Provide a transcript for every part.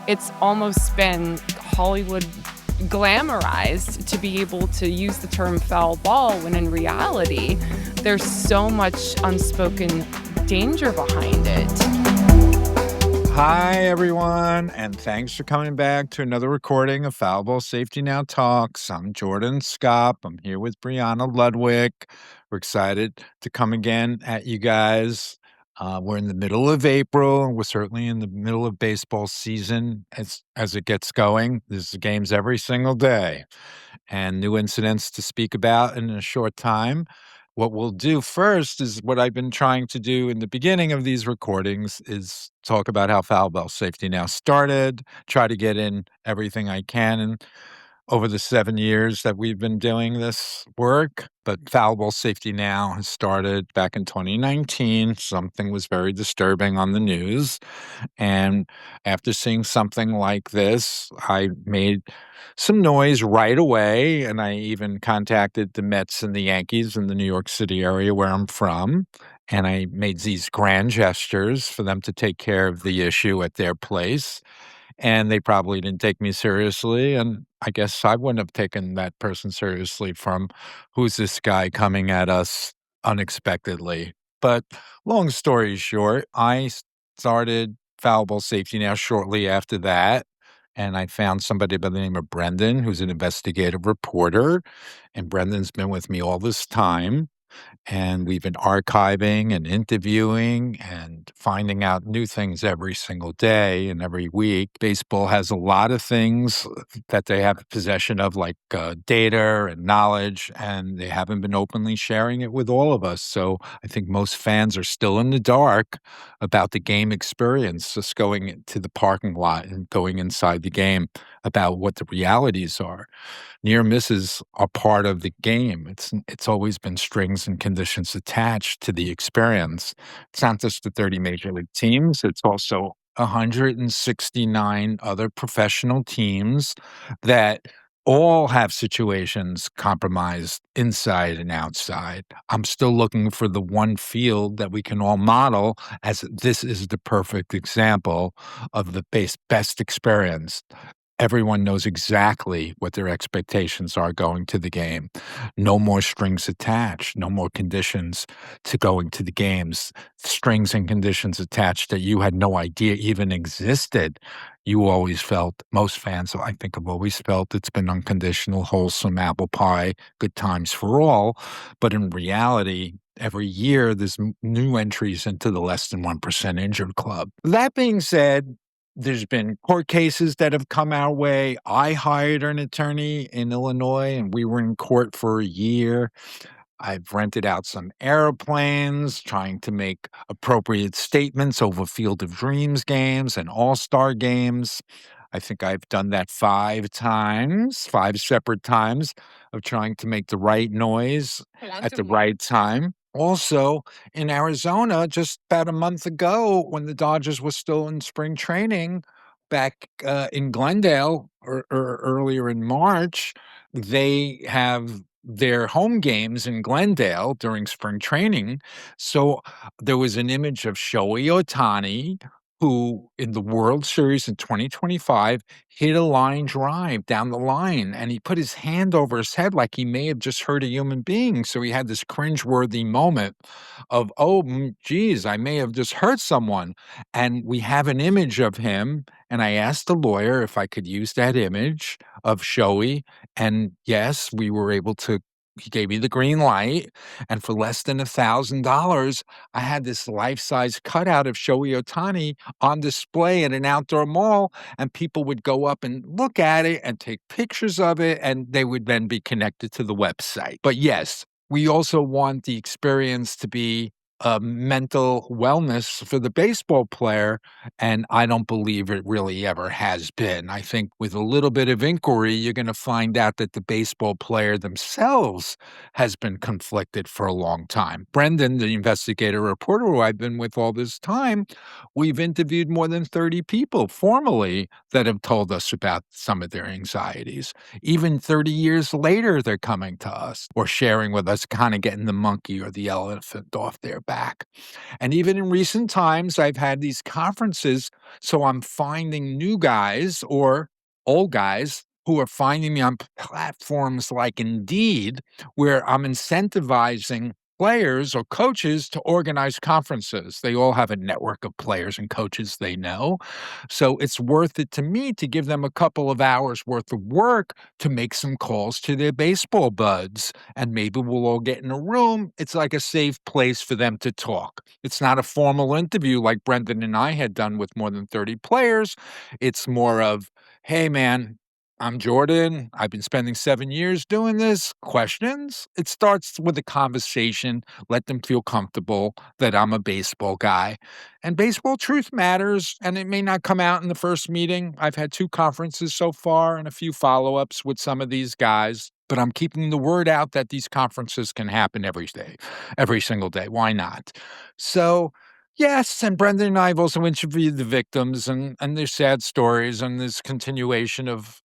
it's almost been Hollywood glamorized to be able to use the term foul ball when in reality, there's so much unspoken danger behind it. Hi, everyone, and thanks for coming back to another recording of Foul Ball Safety Now Talks. I'm Jordan Scott. I'm here with Brianna Ludwig. We're excited to come again at you guys. We're in the middle of April, and we're certainly in the middle of baseball season as it gets going. There's games every single day and new incidents to speak about in a short time. What we'll do first is what I've been trying to do in the beginning of these recordings is talk about how Foul Ball Safety Now started, try to get in everything I can and over the 7 years that we've been doing this work. But Foul Ball Safety Now has started back in 2019. Something was very disturbing on the news. And after seeing something like this, I made some noise right away. And I even contacted the Mets and the Yankees in the New York City area where I'm from. And I made these grand gestures for them to take care of the issue at their place. And they probably didn't take me seriously. And I guess I wouldn't have taken that person seriously from who's this guy coming at us unexpectedly. But long story short, I started Foul Ball Safety Now shortly after that. And I found somebody by the name of Brendan, who's an investigative reporter. And Brendan's been with me all this time. And we've been archiving and interviewing and finding out new things every single day and every week. Baseball has a lot of things that they have possession of, like data and knowledge, and they haven't been openly sharing it with all of us. So I think most fans are still in the dark about the game experience, just going to the parking lot and going inside the game, about what the realities are. Near misses are part of the game. It's always been strings and conditions attached to the experience. It's not just the 30 major league teams, it's also 169 other professional teams that all have situations compromised inside and outside. I'm still looking for the one field that we can all model as this is the perfect example of the best experience. Everyone knows exactly what their expectations are going to the game. No more strings attached, no more conditions to going to the games, strings and conditions attached that you had no idea even existed. You always felt, most fans, I think, have always felt it's been unconditional, wholesome apple pie, good times for all. But in reality, every year there's new entries into the less than 1% injured club. That being said, there's been court cases that have come our way. I hired an attorney in Illinois, and we were in court for a year. I've rented out some airplanes, trying to make appropriate statements over Field of Dreams games and All-Star games. I think I've done that 5 times, 5 separate times of trying to make the right noise at the right time. Also, in Arizona, just about a month ago, when the Dodgers were still in spring training back in Glendale or earlier in March, they have their home games in Glendale during spring training. So there was an image of Shohei Ohtani, who in the World Series in 2025 hit a line drive down the line, and he put his hand over his head like he may have just hurt a human being. So he had this cringeworthy moment of, oh, geez, I may have just hurt someone. And we have an image of him. And I asked the lawyer if I could use that image of Shoei. And yes, we were able to. He gave me the green light. And for less than $1,000, I had this life-size cutout of Shohei Ohtani on display at an outdoor mall, and people would go up and look at it and take pictures of it, and they would then be connected to the website. But yes, we also want the experience to be mental wellness for the baseball player, and I don't believe it really ever has been. I think with a little bit of inquiry, you're going to find out that the baseball player themselves has been conflicted for a long time. Brendan, the investigator reporter who I've been with all this time, we've interviewed more than 30 people formally that have told us about some of their anxieties. Even 30 years later, they're coming to us or sharing with us, kind of getting the monkey or the elephant off their back. back. And even in recent times, I've had these conferences, so I'm finding new guys or old guys who are finding me on platforms like Indeed, where I'm incentivizing players or coaches to organize conferences. They all have a network of players and coaches they know. So it's worth it to me to give them a couple of hours worth of work to make some calls to their baseball buds. And maybe we'll all get in a room. It's like a safe place for them to talk. It's not a formal interview like Brendan and I had done with more than 30 players. It's more of, hey, man, I'm Jordan. I've been spending 7 years doing this. Questions? It starts with a conversation. Let them feel comfortable that I'm a baseball guy. And baseball truth matters, and it may not come out in the first meeting. I've had 2 conferences so far and a few follow-ups with some of these guys, but I'm keeping the word out that these conferences can happen every day, every single day. Why not? So, yes, and Brendan and I have also interviewed the victims and their sad stories, and this continuation of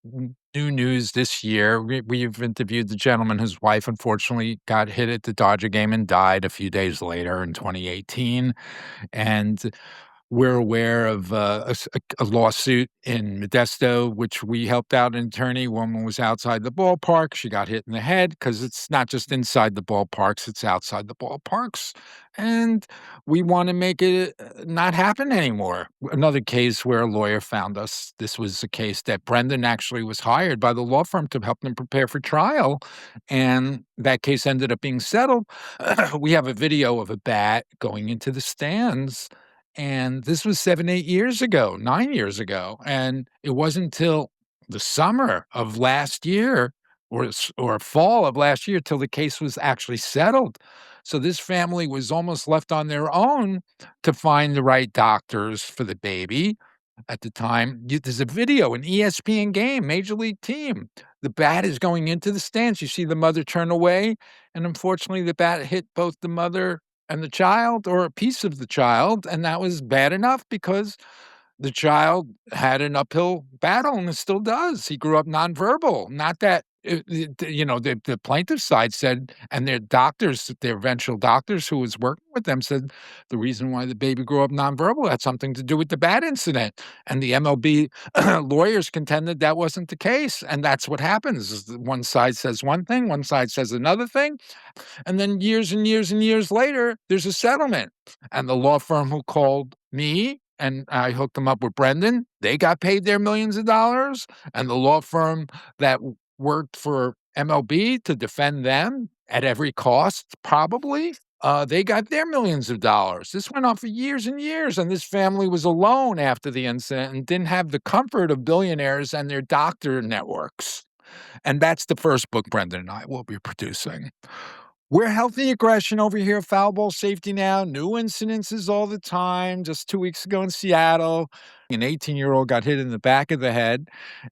new news this year. We've interviewed the gentleman whose wife unfortunately got hit at the Dodger game and died a few days later in 2018. And we're aware of a lawsuit in Modesto, which we helped out an attorney. Woman was outside the ballpark. She got hit in the head because it's not just inside the ballparks, it's outside the ballparks. And we want to make it not happen anymore. Another case where a lawyer found us. This was a case that Brendan actually was hired by the law firm to help them prepare for trial. And that case ended up being settled. We have a video of a bat going into the stands, and this was 7, 8 years ago, 9 years ago, and it wasn't until the summer of last year or fall of last year till the case was actually settled. So this family was almost left on their own to find the right doctors for the baby. At the time, there's a video, an ESPN game, major league team. The bat is going into the stands. You see the mother turn away, and unfortunately, the bat hit both the mother and the child or a piece of the child, and that was bad enough because the child had an uphill battle and it still does. He grew up nonverbal. Not that the plaintiff side said, and their doctors, their eventual doctors who was working with them said the reason why the baby grew up nonverbal had something to do with the bat incident. And the MLB lawyers contended that wasn't the case. And that's what happens. Is that one side says one thing, one side says another thing. And then years and years and years later, there's a settlement. And the law firm who called me and I hooked them up with Brendan, they got paid their millions of dollars. And the law firm that worked for MLB to defend them at every cost, probably, they got their millions of dollars. This went on for years and years. And this family was alone after the incident and didn't have the comfort of billionaires and their doctor networks. And that's the first book Brendan and I will be producing. We're Healthy Aggression over here, Foul Ball Safety Now. New incidences all the time. Just 2 weeks ago in Seattle, an 18-year-old got hit in the back of the head,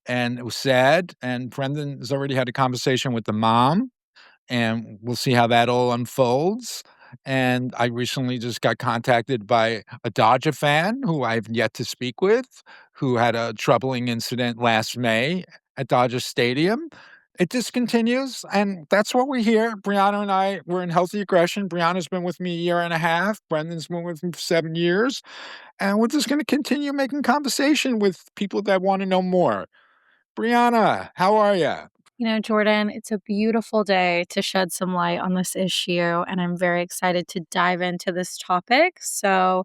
and it was sad. And Brendan has already had a conversation with the mom, and we'll see how that all unfolds. And I recently just got contacted by a Dodger fan who I've yet to speak with, who had a troubling incident last May at Dodger Stadium. It just continues, and that's what we hear. Brianna and I, we're in Healthy Aggression. Brianna's been with me a year and a half. Brendan's been with me for 7 years. And we're just going to continue making conversation with people that want to know more. Brianna, how are you? Jordan, it's a beautiful day to shed some light on this issue, and I'm very excited to dive into this topic. So,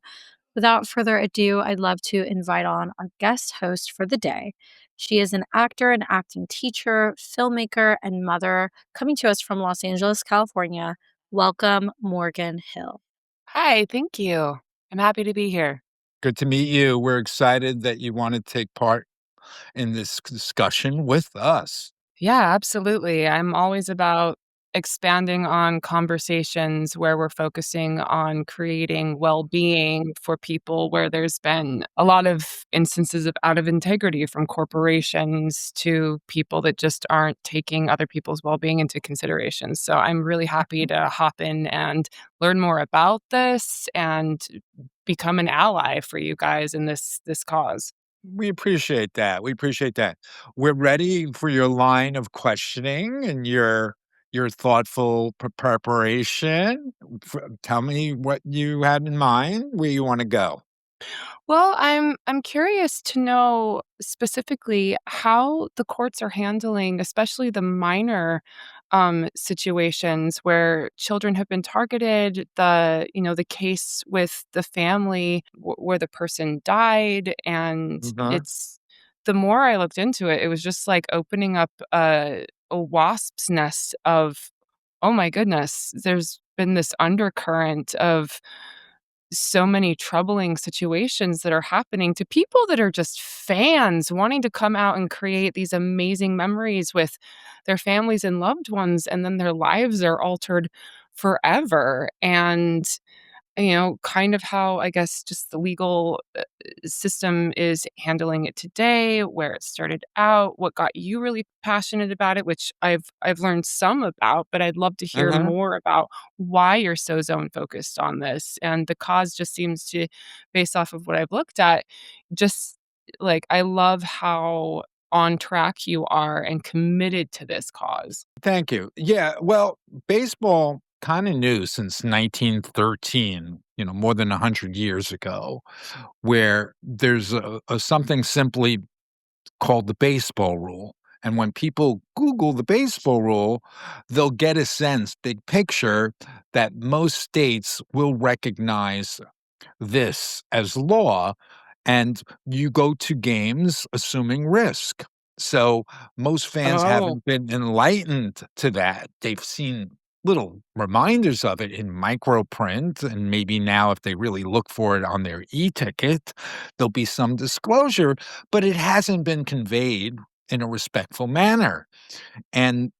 without further ado, I'd love to invite on our guest host for the day. She is an actor and acting teacher, filmmaker, and mother coming to us from Los Angeles, California. Welcome, Morgan Hill. Hi, thank you. I'm happy to be here. Good to meet you. We're excited that you want to take part in this discussion with us. Yeah, absolutely. I'm always about expanding on conversations where we're focusing on creating well-being for people where there's been a lot of instances of out of integrity from corporations to people that just aren't taking other people's well-being into consideration. So I'm really happy to hop in and learn more about this and become an ally for you guys in this cause. We appreciate that. We appreciate that. We're ready for your line of questioning and your your thoughtful preparation. Tell me what you had in mind, where you want to go. Well, I'm curious to know specifically how the courts are handling, especially the minor situations where children have been targeted. The case with the family where the person died, and Mhm. it's the more I looked into it, it was just like opening up a wasp's nest of, oh my goodness, there's been this undercurrent of so many troubling situations that are happening to people that are just fans wanting to come out and create these amazing memories with their families and loved ones, and then their lives are altered forever. And kind of how, I guess, just the legal system is handling it today, where it started out, what got you really passionate about it, which I've learned some about, but I'd love to hear Mhm. more about why you're so zone focused on this. And the cause just seems to, based off of what I've looked at, just like I love how on track you are and committed to this cause. Thank you. Yeah, well, baseball kinda new since 1913, more than 100 years ago, where there's a something simply called the baseball rule. And when people Google the baseball rule, they'll get a sense, big picture, that most states will recognize this as law, and you go to games assuming risk. So most fans Oh, haven't been enlightened to that. They've seen little reminders of it in micro print, and maybe now, if they really look for it on their e-ticket, there'll be some disclosure, but it hasn't been conveyed in a respectful manner. And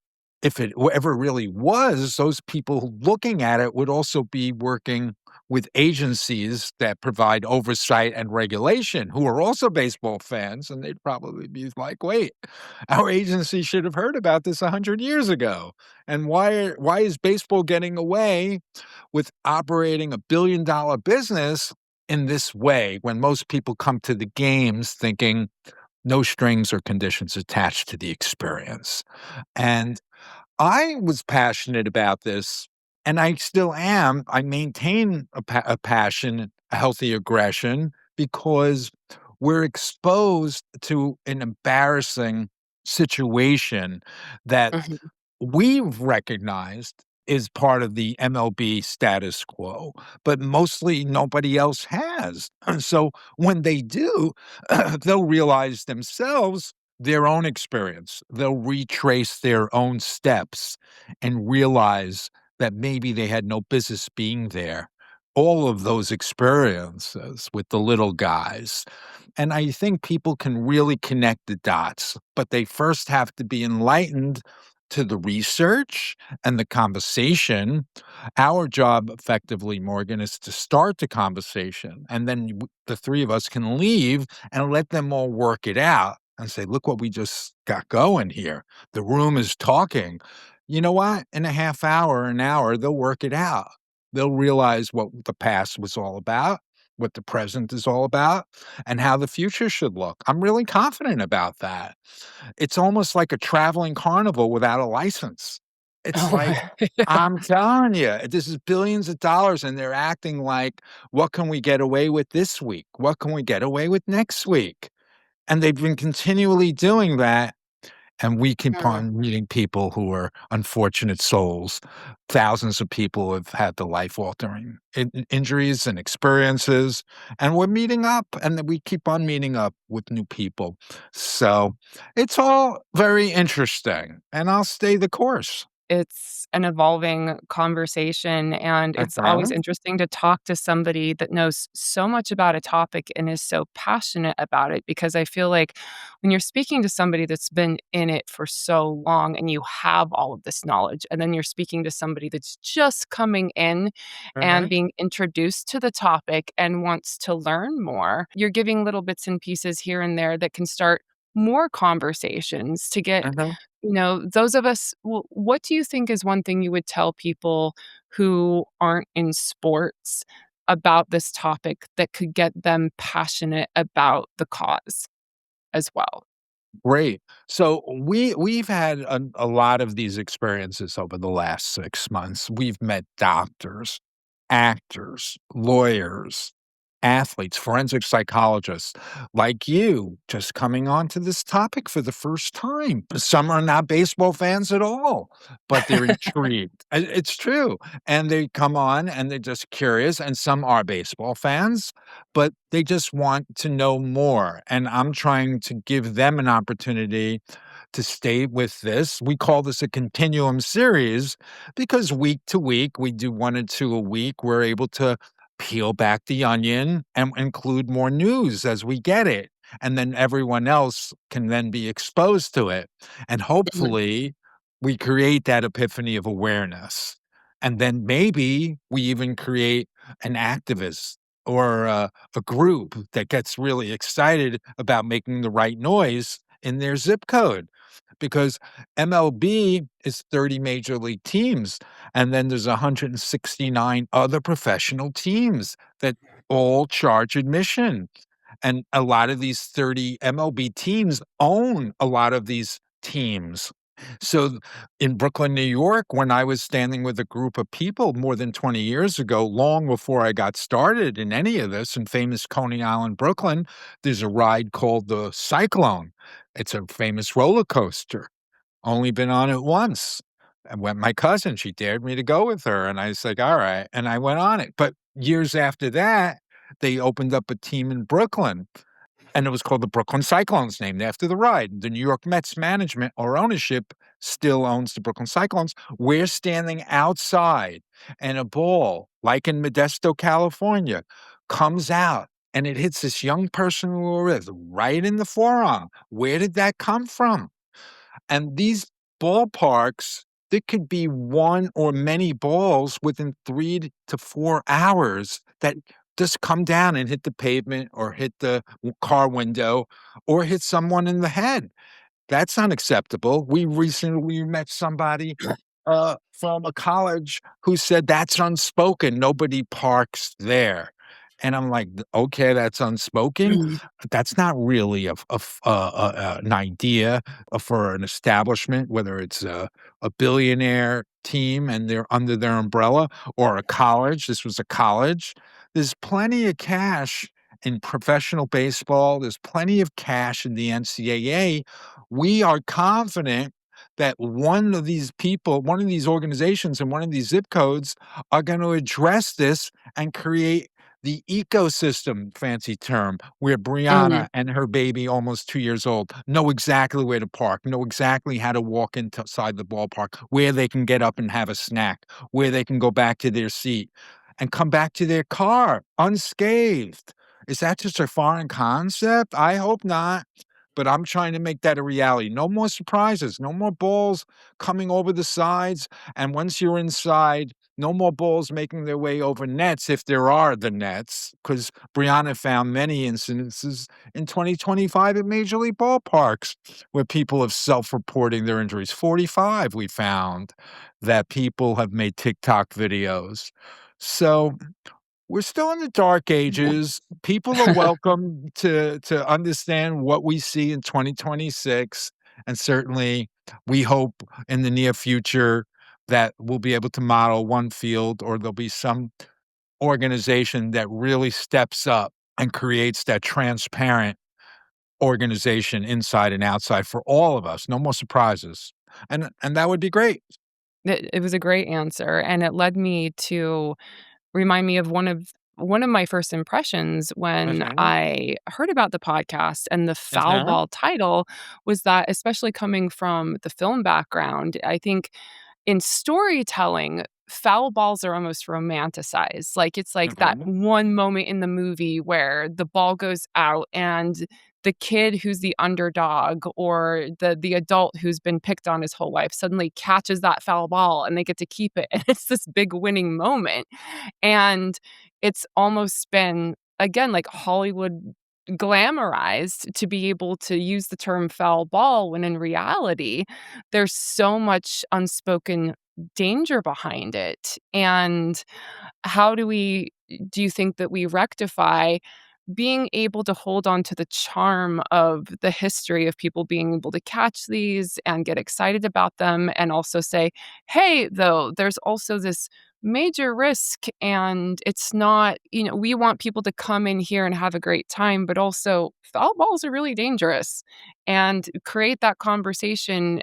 if it ever really was, those people looking at it would also be working with agencies that provide oversight and regulation, who are also baseball fans, and they'd probably be like, "Wait, our agency should have heard about this 100 years ago. And why is baseball getting away with operating $1 billion business in this way when most people come to the games thinking no strings or conditions attached to the experience?" And I was passionate about this, and I still am. I maintain a passion, a healthy aggression, because we're exposed to an embarrassing situation that mhm. we've recognized is part of the MLB status quo, but mostly nobody else has. So when they do, they'll realize themselves their own experience. They'll retrace their own steps and realize that maybe they had no business being there. All of those experiences with the little guys. And I think people can really connect the dots, but they first have to be enlightened to the research and the conversation. Our job, effectively, Morgan, is to start the conversation, and then the three of us can leave and let them all work it out and say, "Look what we just got going here. The room is talking." You know what? In a half hour, an hour, they'll work it out. They'll realize what the past was all about, what the present is all about, and how the future should look. I'm really confident about that. It's almost like a traveling carnival without a license. It's Oh, like, yeah. I'm telling you, this is billions of dollars, and they're acting like, "What can we get away with this week? What can we get away with next week?" And they've been continually doing that, and we keep Mm. on meeting people who are unfortunate souls. Thousands of people have had the life-altering injuries and experiences, and we're meeting up, and then we keep on meeting up with new people. So, it's all very interesting, and I'll stay the course. It's an evolving conversation, and it's always Uh-huh. interesting to talk to somebody that knows so much about a topic and is so passionate about it, because I feel like when you're speaking to somebody that's been in it for so long and you have all of this knowledge, and then you're speaking to somebody that's just coming in and Uh-huh. being introduced to the topic and wants to learn more, you're giving little bits and pieces here and there that can start more conversations to get Uh-huh. those of us, what do you think is one thing you would tell people who aren't in sports about this topic that could get them passionate about the cause as well? Great. So we've had a lot of these experiences over the last 6 months. We've met doctors, actors, lawyers, athletes, forensic psychologists like you just coming onto this topic for the first time. Some are not baseball fans at all, but they're intrigued. It's true. And they come on and they're just curious, and some are baseball fans, but they just want to know more. And I'm trying to give them an opportunity to stay with this. We call this a continuum series because week to week, we do 1 or 2 a week. We're able to peel back the onion and include more news as we get it. And then everyone else can then be exposed to it. And Mhm. hopefully, we create that epiphany of awareness. And then maybe we even create an activist or a group that gets really excited about making the right noise in their zip code because MLB is 30 major league teams, and then there's 169 other professional teams that all charge admission. And a lot of these 30 MLB teams own a lot of these teams. So in Brooklyn, New York, when I was standing with a group of people more than 20 years ago, long before I got started in any of this in famous Coney Island, Brooklyn, there's a ride called the Cyclone. It's a famous roller coaster. Only been on it once. And when my cousin, she dared me to go with her, and I was like, "All right," and I went on it. But years after that, they opened up a team in Brooklyn, and it was called the Brooklyn Cyclones, named after the ride. The New York Mets management or ownership still owns the Brooklyn Cyclones. We're standing outside, and a ball, like in Modesto, California, comes out, and it hits this young person we were with right in the forearm. Where did that come from? And these ballparks, there could be 1 or many balls within 3 to 4 hours that just come down and hit the pavement or hit the car window or hit someone in the head. That's unacceptable. We recently met somebody, from a college who said, "That's unspoken, nobody parks there." And I'm like, Okay, that's unspoken? Mhm. That's not really an idea, for an establishment, whether it's a billionaire team and they're under their umbrella or a college. This was a college. There's plenty of cash in professional baseball. There's plenty of cash in the NCAA. We are confident that one of these people, one of these organizations, and one of these zip codes are going to address this and create the ecosystem, fancy term, where Mhm. Brianna and her baby, almost 2 years old, know exactly where to park, know exactly how to walk inside the ballpark, where they can get up and have a snack, where they can go back to their seat and come back to their car unscathed. Is that just a foreign concept? I hope not, but I'm trying to make that a reality. No more surprises, no more balls coming over the sides, and once you're inside, no more balls making their way over nets if there are the nets, because Brianna found many incidences in 2025 at major league ballparks where people have self-reporting their injuries. 45 we found that people have made TikTok videos. So we're still in the dark ages. People are welcome to understand what we see in 2026, and certainly, we hope in the near future that we'll be able to model one field or there'll be some organization that really steps up and creates that transparent organization inside and outside for all of us. No more surprises, and that would be great. It was a great answer, and it led me to remind me of one of my first impressions when Mhm, I heard about the podcast, and the foul mhm, ball title was that, especially coming from the film background, I think in storytelling, foul balls are almost romanticized. Like, it's like that mhm. one moment in the movie where the ball goes out and the kid who's the underdog or the adult who's been picked on his whole life suddenly catches that foul ball and they get to keep it. And it's this big winning moment. And it's almost been, again, like Hollywood glamorized to be able to use the term foul ball when in reality, there's so much unspoken danger behind it. And how do you think that we rectify being able to hold on to the charm of the history of people being able to catch these and get excited about them, and also say, hey, though, there's also this major risk, and it's not, we want people to come in here and have a great time, but also foul balls are really dangerous, and create that conversation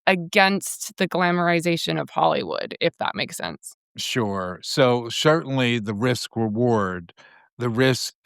against the glamorization of Hollywood, if that makes sense. Sure. So certainly the risk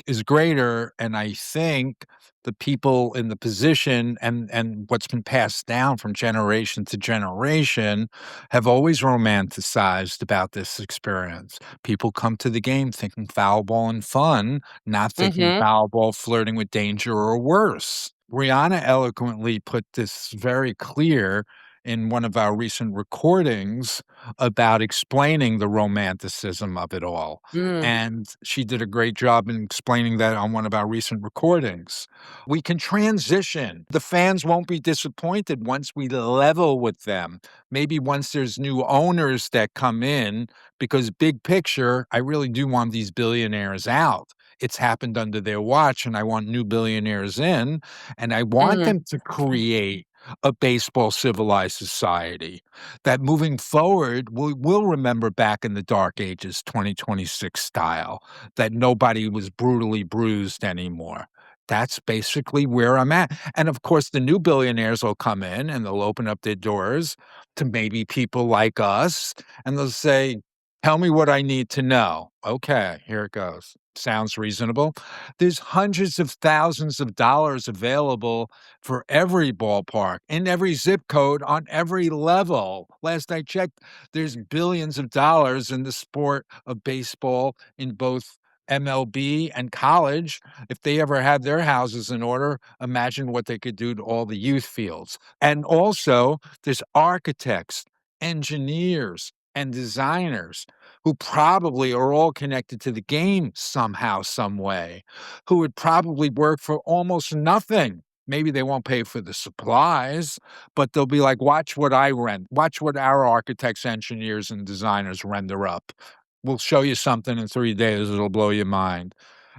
is greater, and I think the people in the position and what's been passed down from generation to generation have always romanticized about this experience. People come to the game thinking foul ball and fun, not thinking Mhm. foul ball flirting with danger or worse. Rihanna eloquently put this very clear in one of our recent recordings about explaining the romanticism of it all. Mm. And she did a great job in explaining that on one of our recent recordings. We can transition. The fans won't be disappointed once we level with them. Maybe once there's new owners that come in, because big picture, I really do want these billionaires out. It's happened under their watch, and I want new billionaires in, and I want Mhm. them to create a baseball civilized society that moving forward, we'll remember back in the dark ages, 2026 style, that nobody was brutally bruised anymore. That's basically where I'm at. And of course, the new billionaires will come in and they'll open up their doors to maybe people like us and they'll say, tell me what I need to know. Okay, here it goes. Sounds reasonable. There's hundreds of thousands of dollars available for every ballpark, in every zip code, on every level. Last I checked, there's billions of dollars in the sport of baseball in both MLB and college. If they ever had their houses in order, imagine what they could do to all the youth fields. And also, there's architects, engineers, and designers who probably are all connected to the game somehow, some way, who would probably work for almost nothing. Maybe they won't pay for the supplies, but they'll be like, watch what I rent. Watch what our architects, engineers, and designers render up. We'll show you something in 3 days. It'll blow your mind.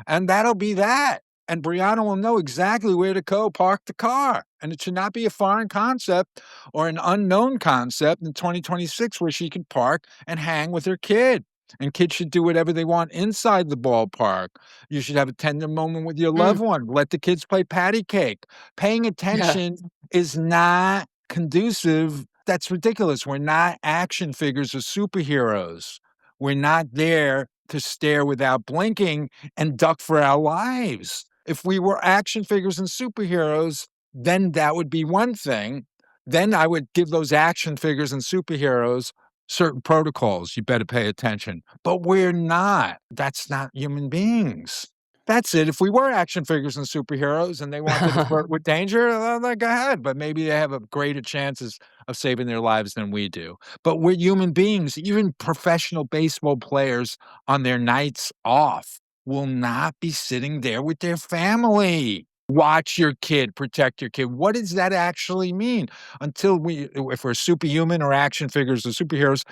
And that'll be that. And Brianna will know exactly where to go park the car. And it should not be a foreign concept or an unknown concept in 2026 where she can park and hang with her kid. And kids should do whatever they want inside the ballpark. You should have a tender moment with your Mm. loved one. Let the kids play patty cake. Paying Yeah. attention is not conducive. That's ridiculous. We're not action figures or superheroes. We're not there to stare without blinking and duck for our lives. If we were action figures and superheroes, then that would be one thing. Then I would give those action figures and superheroes certain protocols. You better pay attention. But we're not. That's not human beings. That's it. If we were action figures and superheroes and they wanted to flirt with danger, then go ahead. But maybe they have a greater chances of saving their lives than we do. But we're human beings. Even professional baseball players on their nights off will not be sitting there with their family. Watch your kid, protect your kid. What does that actually mean? Until if we're superhuman or action figures or superheroes,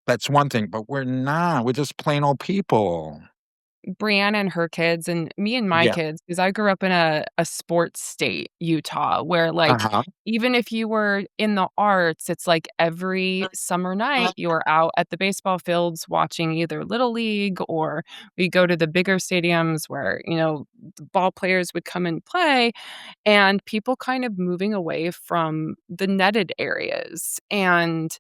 that's one thing, but we're not. We're just plain old people. Brianna and her kids and me and my Yeah. kids, because I grew up in a sports state, Utah, where, like, Uh-huh. even if you were in the arts, it's like every summer night you are out at the baseball fields watching either Little League, or we go to the bigger stadiums where, the ball players would come and play, and people kind of moving away from the netted areas and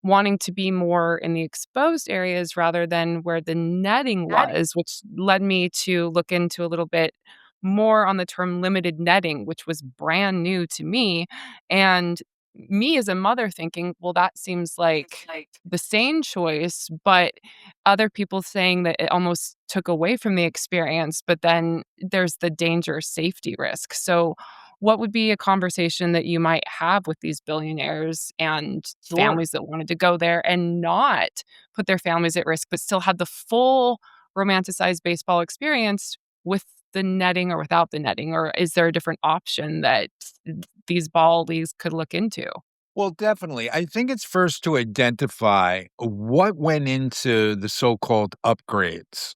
wanting to be more in the exposed areas rather than where the netting was, which led me to look into a little bit more on the term limited netting, which was brand new to me. And me as a mother thinking, well, that seems like the sane choice, but other people saying that it almost took away from the experience, but then there's the danger safety risk. So, what would be a conversation that you might have with these billionaires and Sure. families that wanted to go there and not put their families at risk, but still had the full romanticized baseball experience with the netting or without the netting? Or is there a different option that these ball leagues could look into? Well, definitely. I think it's first to identify what went into the so-called upgrades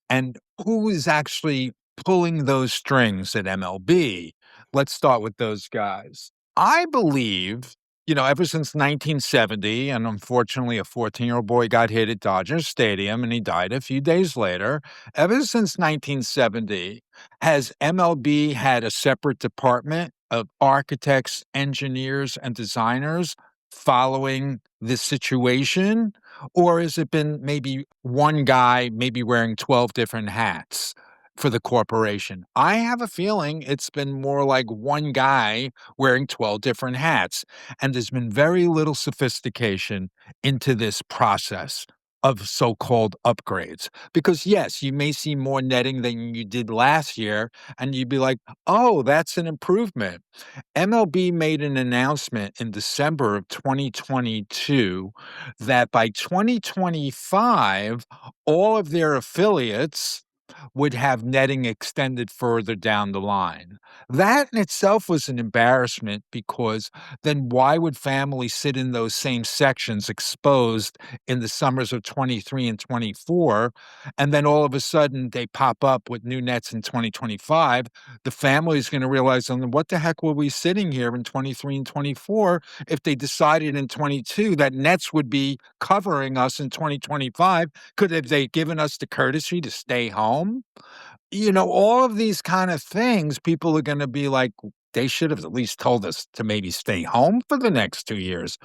and who is actually pulling those strings at MLB? Let's start with those guys. I believe, ever since 1970, and unfortunately, a 14-year-old boy got hit at Dodger Stadium and he died a few days later. Ever since 1970, has MLB had a separate department of architects, engineers, and designers following this situation? Or has it been maybe one guy, maybe wearing 12 different hats for the corporation? I have a feeling it's been more like one guy wearing 12 different hats. And there's been very little sophistication into this process of so-called upgrades. Because yes, you may see more netting than you did last year, and you'd be like, oh, that's an improvement. MLB made an announcement in December of 2022 that by 2025, all of their affiliates would have netting extended further down the line. That in itself was an embarrassment because then why would families sit in those same sections exposed in the summers of 23 and 24? And then all of a sudden they pop up with new nets in 2025. The family is going to realize, what the heck were we sitting here in 23 and 24 if they decided in 22 that nets would be covering us in 2025? Could have they given us the courtesy to stay home? All of these kind of things, people are going to be like, they should have at least told us to maybe stay home for the next 2 years.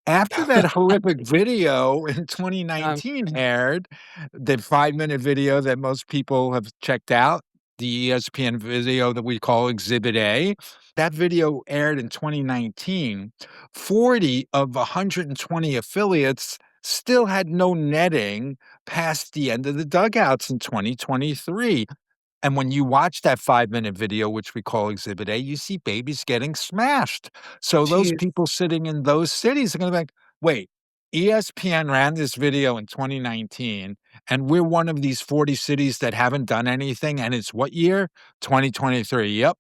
After that horrific video in Um, 2019 aired, the 5-minute video that most people have checked out, the ESPN video that we call Exhibit A, that video aired in 2019. 40 of 120 affiliates still had no netting past the end of the dugouts in 2023. And when you watch that 5-minute video, which we call Exhibit A, you see babies getting smashed. So those Jeez. people sitting in those cities are gonna be like, "Wait, ESPN ran this video in 2019, and we're one of these 40 cities that haven't done anything, and it's what year? 2023. Yep.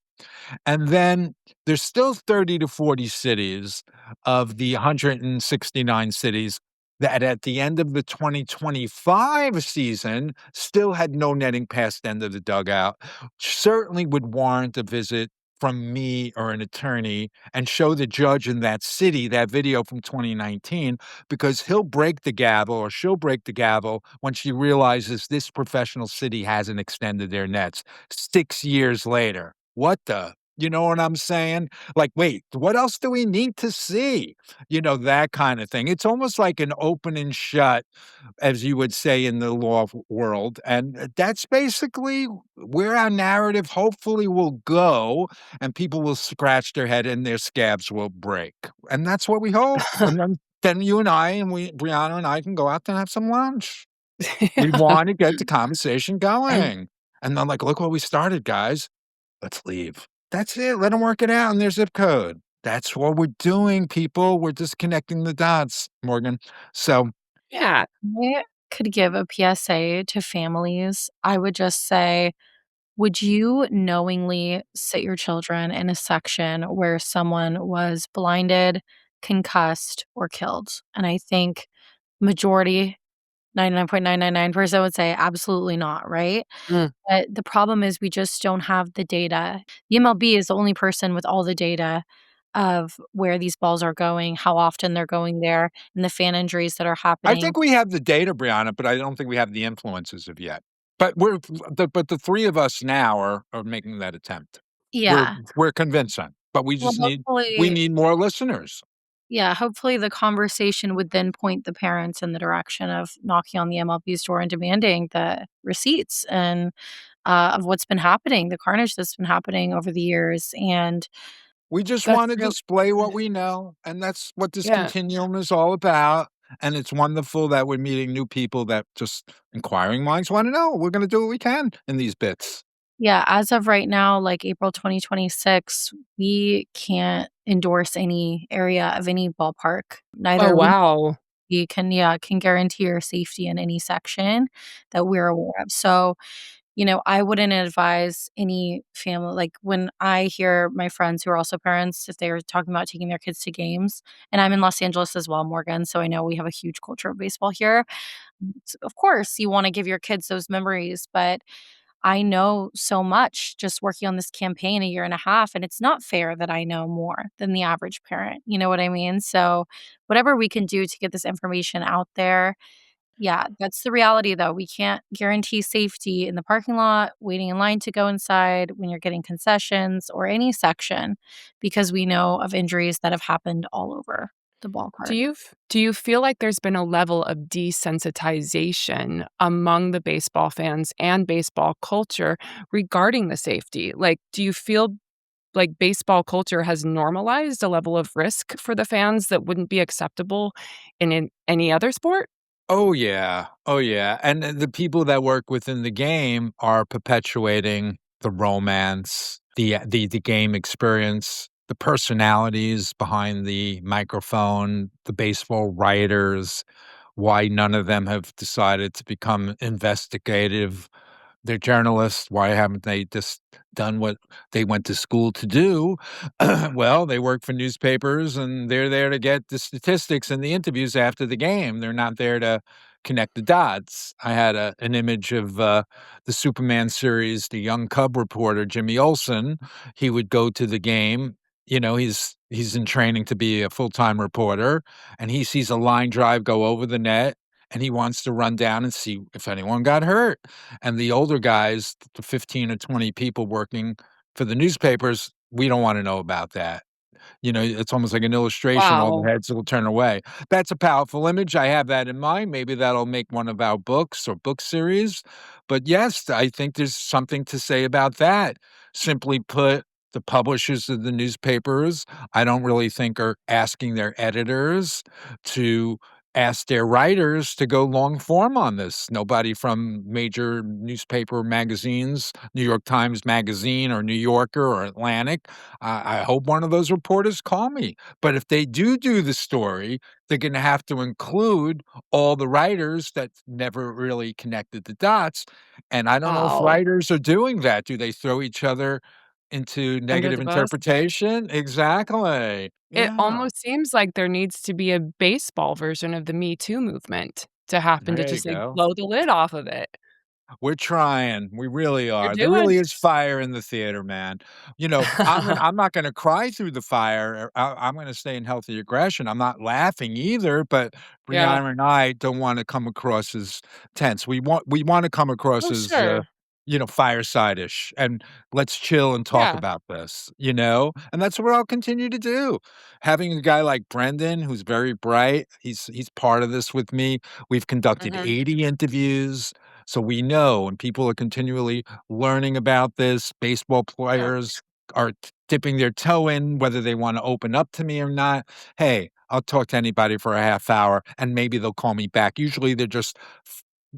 And then there's still 30 to 40 cities of the 169 cities that at the end of the 2025 season still had no netting past the end of the dugout. Certainly would warrant a visit from me or an attorney and show the judge in that city that video from 2019 because he'll break the gavel or she'll break the gavel when she realizes this professional city hasn't extended their nets 6 years later. What the? You know what I'm saying? Like, wait, what else do we need to see? That kind of thing. It's almost like an open and shut, as you would say in the law world. And that's basically where our narrative hopefully will go, and people will scratch their head and their scabs will break. And that's what we hope. And then you and I, and Brianna and I can go out and have some lunch. We Yeah. want to get the conversation going. And I'm like, look what we started, guys. Let's leave. That's it. Let them work it out in their zip code. That's what we're doing, people. We're just connecting the dots, Morgan. So Yeah. I could give a PSA to families. I would just say, would you knowingly sit your children in a section where someone was blinded, concussed, or killed? And I think majority, 99.999% would say absolutely not, right? Mm. But the problem is we just don't have the data. The MLB is the only person with all the data of where these balls are going, how often they're going there, and the fan injuries that are I happening. think we have the data, Brianna, but I don't think we have the influences of yet. But the three of us now are making that attempt. We're Yeah. we're convincing, but we Well, just we hopefully need more listeners. yeah, hopefully the conversation would then point the parents in the direction of knocking on the MLB's door and demanding the receipts and, of what's been happening, the carnage that's been happening over the years, and We just That's want to real. display what we know, and that's what this Yeah. continuum is all about. And it's wonderful that we're meeting new people that just inquiring minds want to know. We're going to do what we can in these bits. yeah, as of right now, like April 2026, we can't endorse any area of any ballpark. Oh, Neither wow. we can yeah, can guarantee your safety in any section that we're aware of. So, I wouldn't advise any family like, when I hear my friends who are also parents, if they're talking about taking their kids to games, and I'm in Los Angeles as well, Morgan, so I know we have a huge culture of baseball here. Of course, you wanna give your kids those memories, but I know so much just working on this campaign a year and a half, and it's not fair that I know more than the average parent. You know what I mean? So, whatever we can do to get this information out there, yeah, that's the reality though. We can't guarantee safety in the parking lot, waiting in line to go inside, when you're getting concessions or any section, because we know of injuries that have happened all over the ballpark. Do you feel like there's been a level of desensitization among the baseball fans and baseball culture regarding the safety? Like, do you feel like baseball culture has normalized a level of risk for the fans that wouldn't be acceptable in any other sport? Oh, yeah. Oh, yeah, and the people that work within the game are perpetuating the romance, the game experience, the personalities behind the microphone, the baseball writers, why none of them have decided to become investigative. They're journalists. Why haven't they just done what they went to school to do? Well, they work for newspapers and they're there to get the statistics and the interviews after the game. They're not there to connect the dots. I had an image of the Superman series, the young Cub reporter, Jimmy Olsen. He would go to the game. You know, he's in training to be a full-time reporter, and he sees a line drive go over the net, and he wants to run down and see if anyone got hurt. And the older guys, the 15 or 20 people working for the newspapers, we don't wanna know about that. You know, it's almost like an illustration, all the Wow. heads will turn away. That's a powerful image, I have that in mind, maybe that'll make one of our books or book series, but yes, I think there's something to say about that. Simply put, the publishers of the newspapers, I don't really think are asking their editors to ask their writers to go long form on this. Nobody from major newspaper magazines, New York Times Magazine or New Yorker or Atlantic, I hope one of those reporters call me. But if they do the story, they're gonna have to include all the writers that never really connected the dots, and I don't know if Wow. writers are doing that. Do they throw each other into Under negative the bus? interpretation? Exactly. It Yeah. almost seems like there needs to be a baseball version of the Me Too movement to happen to There you just, like, go. blow the lid off of it. We're trying, we really You're are. There doing really is fire in the theater, man. You know, I'm not gonna cry through the fire, I'm gonna stay in healthy aggression. I'm not laughing either, but Yeah. Brianna and I don't wanna come across as tense. We wanna come across Oh, as, sure. fireside-ish, and let's chill and talk Yeah. about this, you know? And that's what I'll continue to do. Having a guy like Brendan, who's very bright, he's part of this with me. We've conducted Mhm. 80 interviews. So we know, and people are continually learning about this. Baseball Yeah. players are dipping their toe in, whether they want to open up to me or not. Hey, I'll talk to anybody for a half hour and maybe they'll call me back. Usually they're just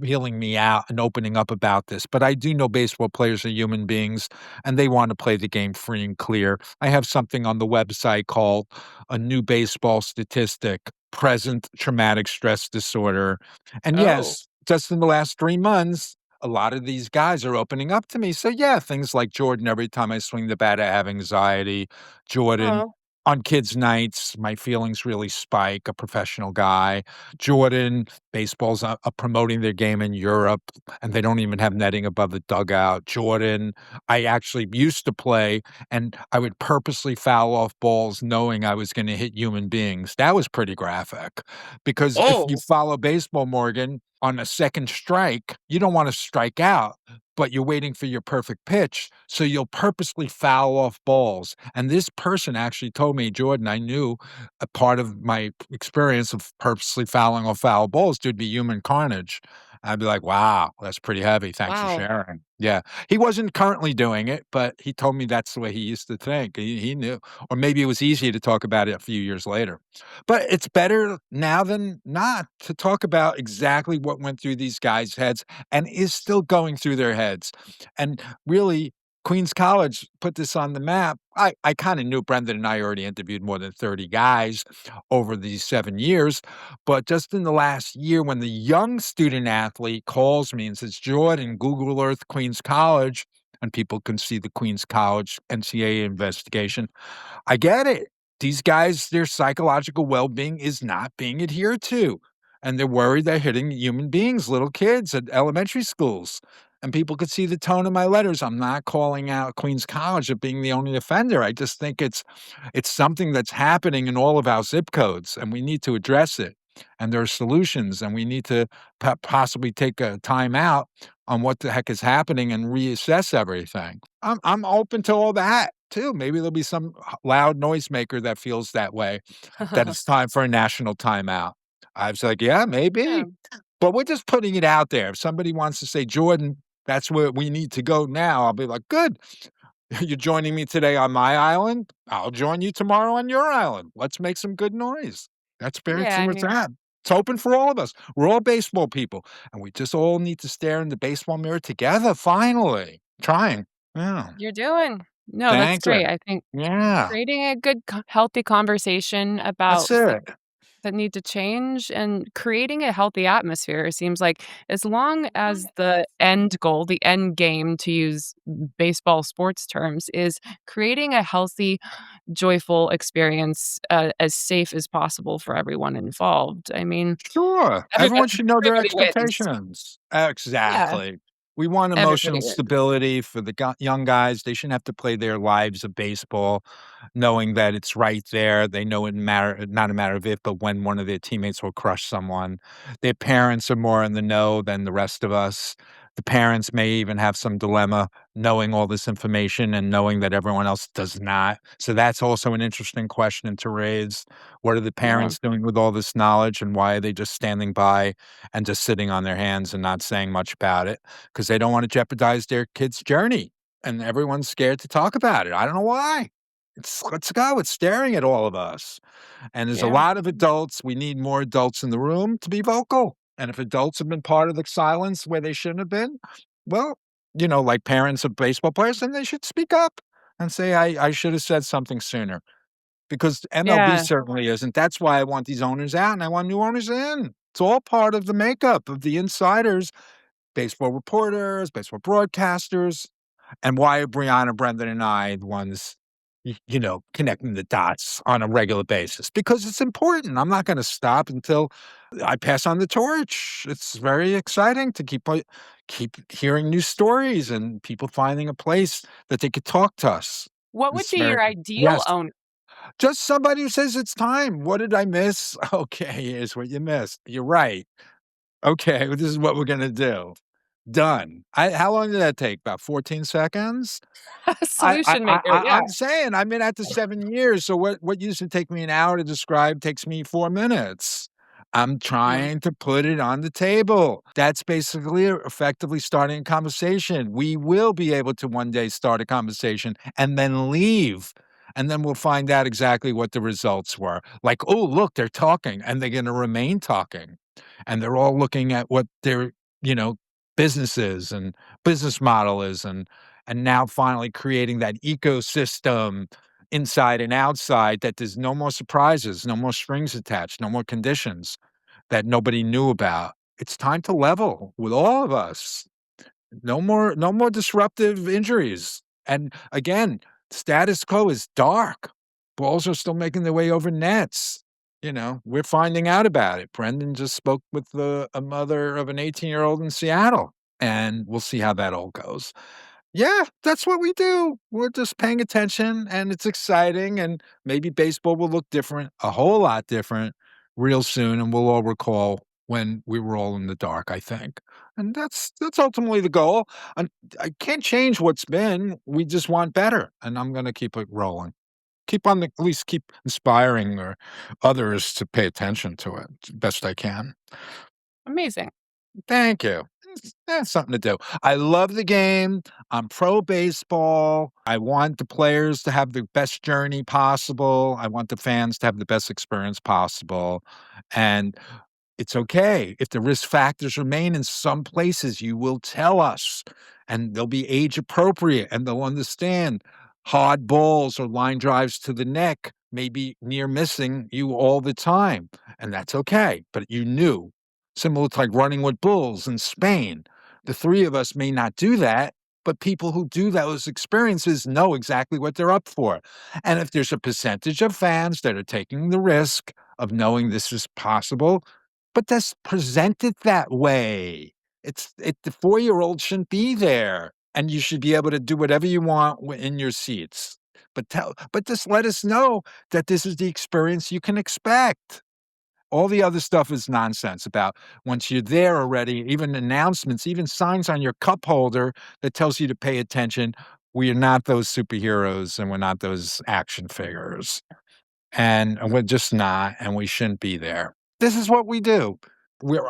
feeling me out and opening up about this. But I do know baseball players are human beings and they want to play the game free and clear. I have something on the website called A New Baseball Statistic: Present Traumatic Stress Disorder. And Oh. yes, just in the last 3 months, a lot of these guys are opening up to me. So, yeah, things like Jordan, every time I swing the bat, I have anxiety. Jordan, Oh. on kids' nights, my feelings really spike, a professional guy. Jordan, baseball's promoting their game in Europe, and they don't even have netting above the dugout. Jordan, I actually used to play, and I would purposely foul off balls knowing I was gonna hit human beings. That was pretty graphic, because if you Oh. follow baseball, Morgan, on a second strike, you don't wanna strike out, but you're waiting for your perfect pitch, so you'll purposely foul off balls, and this person actually told me, "Jordan, I knew a part of my experience of purposely fouling off foul balls, there'd be human carnage." I'd be like, "Wow, that's pretty heavy, thanks for Wow. sharing." Yeah, he wasn't currently doing it, but he told me that's the way he used to think, he knew, or maybe it was easier to talk about it a few years later. But it's better now than not to talk about exactly what went through these guys' heads and is still going through their heads. And really, Queens College put this on the map. I kinda knew Brendan and I already interviewed more than 30 guys over these 7 years, but just in the last year when the young student athlete calls me and says, "Jordan, Google Earth Queens College," and people can see the Queens College NCAA investigation, I get it. These guys, their psychological well-being is not being adhered to, and they're worried they're hitting human beings, little kids at elementary schools. and people could see the tone of my letters. I'm not calling out Queens College of being the only offender. I just think it's something that's happening in all of our zip codes, and we need to address it. And there are solutions, and we need to possibly take a time out on what the heck is happening and reassess everything. I'm open to all that too. Maybe there'll be some loud noisemaker that feels that way, that it's time for a national timeout. I was like, yeah, Yeah, maybe. But we're just putting it out there. If somebody wants to say, Jordan, that's where we need to go now, I'll be like, good. You're joining me today on my island. I'll join you tomorrow on your island. Let's make some good noise. That's yeah, I basically what's mean, at. It's open for all of us. We're all baseball people, and we just all need to stare in the baseball mirror together, finally. Trying. Yeah. you're doing no, that's Thank you. great. I think Yeah. creating a good healthy conversation That's about it. that need to change and creating a healthy atmosphere seems like as long as the end goal, the end game, to use baseball sports terms, is creating a healthy, joyful experience, as safe as possible for everyone involved. I mean, Sure. everybody Everyone should know their everybody wins. expectations. Yeah, Exactly. We want everybody emotional wins. stability for the young guys. They shouldn't have to play their lives of baseball knowing that it's right there. They know it matter not a matter of if, but when one of their teammates will crush someone. Their parents are more in the know than the rest of us. The parents may even have some dilemma knowing all this information and knowing that everyone else does not. So that's also an interesting question to raise. What are the Yeah, parents doing with all this knowledge, and why are they just standing by and just sitting on their hands and not saying much about it? Because they don't want to jeopardize their kid's journey, and everyone's scared to talk about it. I don't know why. Let's go. It's staring at all of us. And there's a yeah, lot of adults. We need more adults in the room to be vocal. And if adults have been part of the silence where they shouldn't have been, well, like parents of baseball players, then they should speak up and say, I should have said something sooner, because MLB yeah. certainly isn't. That's why I want these owners out and I want new owners in. It's all part of the makeup of the insiders, baseball reporters, baseball broadcasters, and why are Brianna, Brendan, and I the ones, connecting the dots on a regular basis? Because it's important. I'm not going to stop until I pass on the torch. It's very exciting to keep hearing new stories and people finding a place that they could talk to us. What would It's be very your ideal yes. owner? Just somebody who says it's time. What did I miss? Okay, here's what you missed. You're right. Okay, well, this is what we're gonna do. Done. How long did that take? About 14 seconds? Solution maker, yeah, I'm saying I've been at this 7 years, so what used to take me an hour to describe takes me 4 minutes. I'm yeah, trying to put it on the table. That's basically effectively starting a conversation. We will be able to one day start a conversation and then leave, and then we'll find out exactly what the results were. Like, "Oh, look, they're talking," and they're gonna remain talking, and they're all looking at what their, you know, business is and business model is, and now finally creating that ecosystem inside and outside, that there's no more surprises, no more strings attached, no more conditions that nobody knew about. It's time to level with all of us. No more disruptive injuries. And again, status quo is dark. Balls are still making their way over nets. We're finding out about it. Brendan just spoke with a mother of an 18-year-old in Seattle, and we'll see how that all goes. Yeah, that's what we do. We're just paying attention, and it's exciting, and maybe baseball will look different, a whole lot different, real soon, and we'll all recall when we were all in the dark, I think. And that's ultimately the goal. And I can't change what's been. We just want better, and I'm gonna keep it rolling. At least keep inspiring or others to pay attention to it best I can. amazing. Thank you. That's something to do. I love the game. I'm pro baseball. I want the players to have the best journey possible. I want the fans to have the best experience possible. And it's okay if the risk factors remain in some places. You will tell us, and they'll be age appropriate, and they'll understand hard balls or line drives to the neck may be near missing you all the time, and that's okay. But you knew, similar to like running with bulls in Spain. The three of us may not do that, but people who do those experiences know exactly what they're up for. And if there's a percentage of fans that are taking the risk of knowing this is possible, but that's presented that way. The 4-year-old shouldn't be there, and you should be able to do whatever you want in your seats. But just let us know that this is the experience you can expect. All the other stuff is nonsense about once you're there already, even announcements, even signs on your cup holder that tells you to pay attention. We are not those superheroes and we're not those action figures. And we're just not, and we shouldn't be there. This is what we do.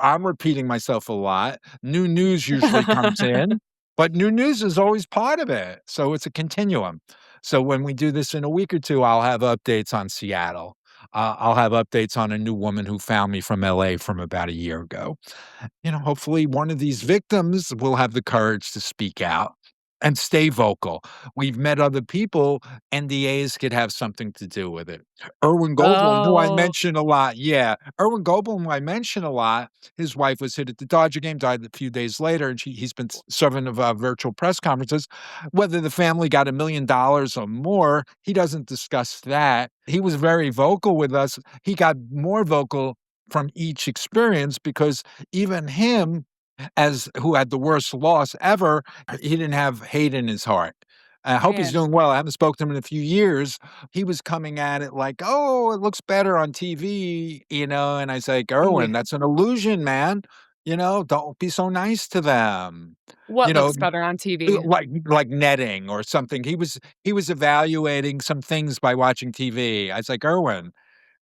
I'm repeating myself a lot. New news usually comes in, but new news is always part of it. So it's a continuum. So when we do this in a week or two, I'll have updates on Seattle. I'll have updates on a new woman who found me from LA from about a year ago. Hopefully one of these victims will have the courage to speak out and stay vocal. We've met other people, NDAs could have something to do with it. Erwin Goldblum, who I Oh. mention a lot, yeah, Erwin Goldblum, who I mention a lot, his wife was hit at the Dodger game, died a few days later, and he's been serving of virtual press conferences. Whether the family got $1 million or more, he doesn't discuss that. He was very vocal with us. He got more vocal from each experience because even him, as who had the worst loss ever, he didn't have hate in his heart. I hope he's Right. doing well. I haven't spoken to him in a few years. He was coming at it like, "Oh, it looks better on TV," and I was like, "Erwin, Yeah. that's an illusion, man. Don't be so nice to them." You What know, looks better on TV? like netting or something. He was evaluating some things by watching TV. I was like, "Erwin,"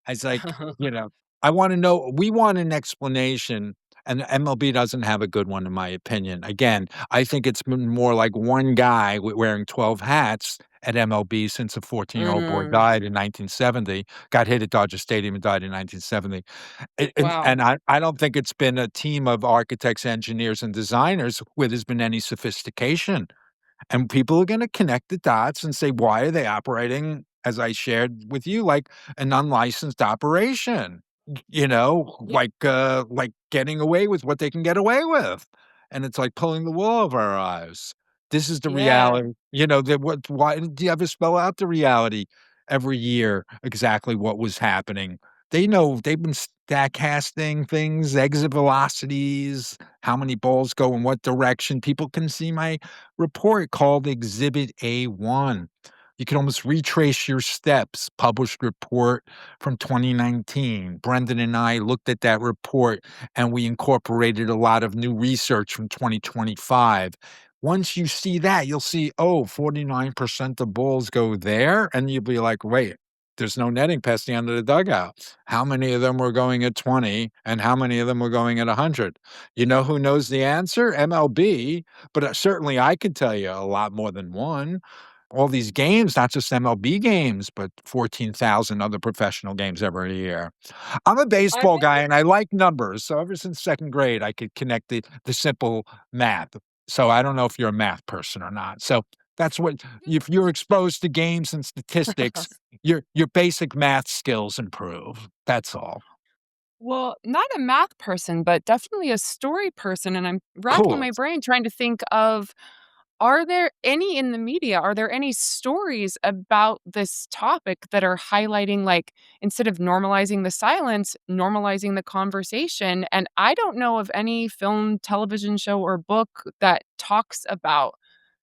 I was like, you know, "I wanna know we want an explanation," and MLB doesn't have a good one in my opinion. Again, I think it's been more like one guy wearing 12 hats at MLB since a 14-year-old boy Mm. died in 1970, got hit at Dodger Stadium and died in 1970. And Wow. I don't think it's been a team of architects, engineers, and designers where there's been any sophistication. And people are gonna connect the dots and say, "Why are they operating," as I shared with you, like an unlicensed operation? Yeah. Like getting away with what they can get away with. And it's like pulling the wool over our eyes. This is the Yeah. reality. That what why do you ever spell out the reality every year exactly what was happening? They know they've been casting things, exit velocities, how many balls go in what direction. People can see my report called Exhibit A1. You can almost retrace your steps. Published report from 2019. Brendan and I looked at that report and we incorporated a lot of new research from 2025. Once you see that, you'll see, oh, 49% of balls go there. And you'll be like, wait, there's no netting past the end of the dugout. How many of them were going at 20 and how many of them were going at 100? You know who knows the answer? MLB, but certainly I could tell you a lot more than one. All these games, not just MLB games, but 14,000 other professional games every year. I'm a I baseball think guy and I like numbers. So ever since second grade, I could connect the simple math. So I don't know if you're a math person or not. So that's what if you're exposed to games and statistics, your basic math skills improve. That's all. well, not a math person, but definitely a story person, and I'm racking Cool. my brain trying to think of, are there any in the media, are there any stories about this topic that are highlighting, like, instead of normalizing the silence, normalizing the conversation? And I don't know of any film, television show, or book that talks about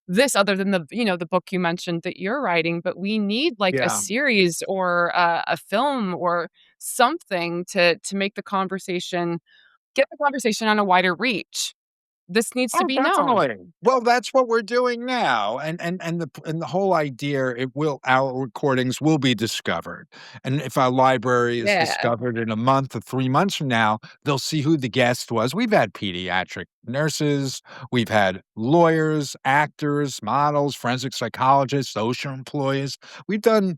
this other than the book you mentioned that you're writing, but we need, like, a Yeah. series or a film or something to make the conversation get the conversation on a wider reach. This needs to Oh, be known. definitely. Well, that's what we're doing now, and the whole idea our recordings will be discovered, and if our library is Yeah. discovered in a month or 3 months from now, they'll see who the guest was. We've had pediatric nurses, we've had lawyers, actors, models, forensic psychologists, OSHA employees. We've done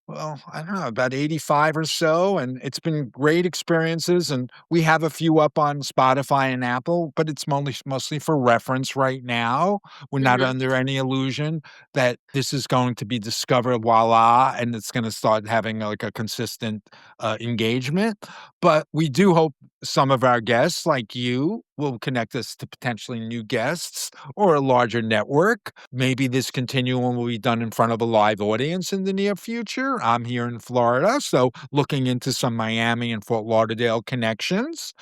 well, I don't know, about 85 or so, and it's been great experiences, and we have a few up on Spotify and Apple, but it's mostly for reference right now. We're not Mhm. under any illusion that this is going to be discovered, voila, and it's gonna start having, like, a consistent, engagement, but we do hope some of our guests, like you, will connect us to potentially new guests or a larger network. Maybe this continuum will be done in front of a live audience in the near future. I'm here in Florida, so looking into some Miami and Fort Lauderdale connections.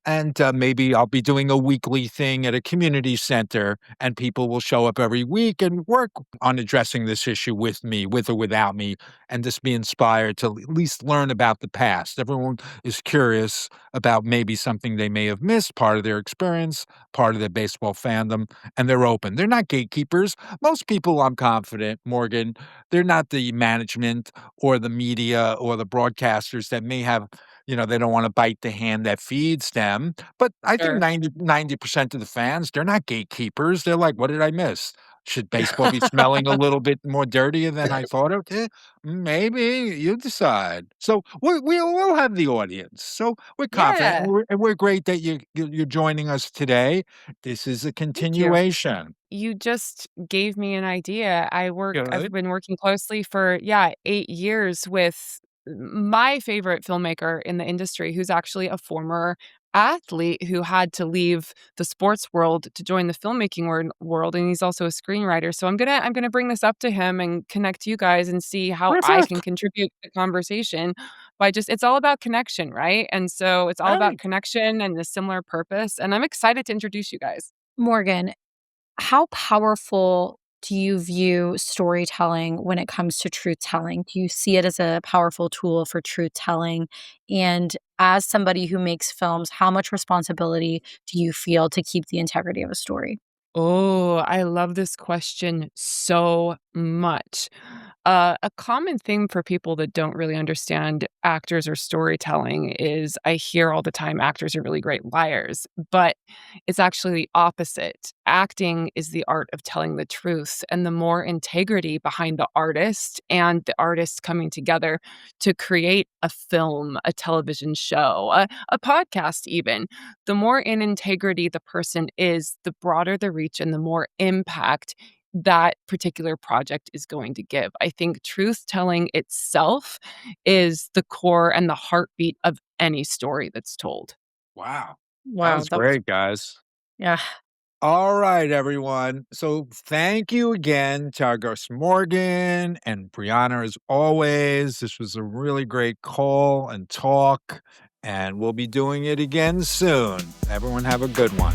And maybe I'll be doing a weekly thing at a community center, and people will show up every week and work on addressing this issue with me, with or without me, and just be inspired to at least learn about the past. Everyone is curious about maybe something they may have missed, part of their experience, part of their baseball fandom, and they're open. They're not gatekeepers. Most people, I'm confident, Morgan, they're not the management or the media or the broadcasters that may have, they don't wanna bite the hand that feeds them, but I think Sure. 90% of the fans, they're not gatekeepers. They're like, "What did I miss? Should baseball be smelling a little bit more dirtier than I thought it did? Maybe, you decide." So we'll have the audience. So we're confident, and Yeah. we're great that you're joining us today. This is a Thank you. continuation. You just gave me an idea. I've Good. been working closely for, yeah, 8 years with my favorite filmmaker in the industry, who's actually a former athlete who had to leave the sports world to join the filmmaking world, and he's also a screenwriter. So I'm gonna bring this up to him and connect you guys and see how I can Terrific. contribute to the conversation by just it's all about connection, right? And so it's all about Hey. connection and a similar purpose, and I'm excited to introduce you guys. Morgan, how powerful do you view storytelling when it comes to truth telling? Do you see it as a powerful tool for truth telling? And as somebody who makes films, how much responsibility do you feel to keep the integrity of a story? Oh, I love this question so much. A common thing for people that don't really understand actors or storytelling is I hear all the time actors are really great liars, but it's actually the opposite. Acting is the art of telling the truth, and the more integrity behind the artist and the artist coming together to create a film, a television show, a podcast, even the more in integrity the person is, the broader the reach and the more impact that particular project is going to give. I think truth telling itself is the core and the heartbeat of any story that's told. Wow. That Wow, was that was great, guys. yeah. All right, everyone. So thank you again to our guest Morgan and Brianna as always. This was a really great call and talk, and we'll be doing it again soon. Everyone have a good one.